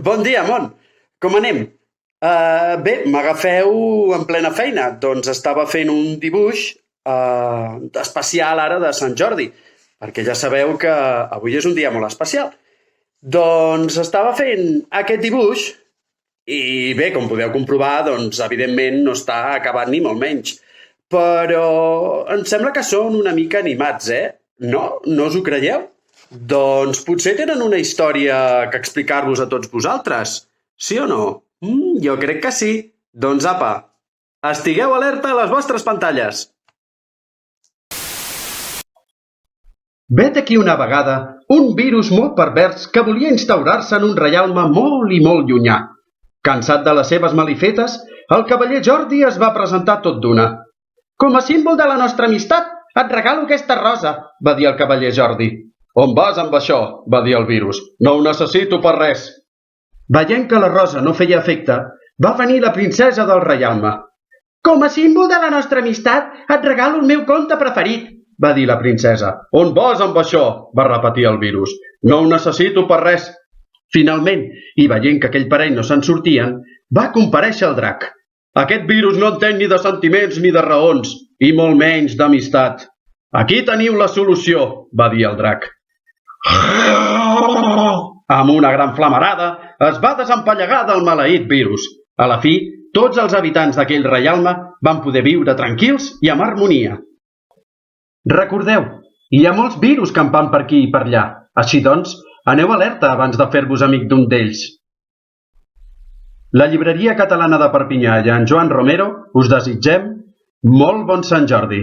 Bon dia, món. Com anem? Bé, m'agafeu en plena feina. Doncs estava fent un dibuix especial ara de Sant Jordi, perquè ja sabeu que avui és un dia molt especial. Doncs estava fent aquest dibuix i bé, com podeu comprovar, doncs evidentment no està acabat ni molt menys. Però em sembla que són una mica animats, eh? No? No us ho creieu? Doncs potser tenen una història que explicar-vos a tots vosaltres. Sí o no? Jo crec que sí. Doncs apa, estigueu alerta a les vostres pantalles. Vet aquí una vegada un virus molt pervers que volia instaurar-se en un reialme molt i molt llunyà. Cansat de les seves malifetes, el cavaller Jordi es va presentar tot d'una. «Com a símbol de la nostra amistat, et regalo aquesta rosa», va dir el cavaller Jordi. «On vas amb això?», va dir el virus. «No ho necessito per res». Veient que la rosa no feia efecte, va venir la princesa del reialme. «Com a símbol de la nostra amistat, et regalo el meu conte preferit», va dir la princesa. «On vas amb això?», va repetir el virus. «No ho necessito per res». Finalment, i veient que aquell parell no se'n sortien, va comparèixer el drac. «Aquest virus no entén ni de sentiments ni de raons, i molt menys d'amistat. Aquí teniu la solució», va dir el drac. Amb una gran flamarada es va desempallegar del maleït virus. A la fi, tots els habitants d'aquell reialme van poder viure tranquils i amb harmonia. Recordeu, hi ha molts virus campant per aquí i per allà. Així doncs, aneu alerta abans de fer-vos amic d'un d'ells. La llibreria catalana de Perpinyà i en Joan Romero us desitgem molt bon Sant Jordi.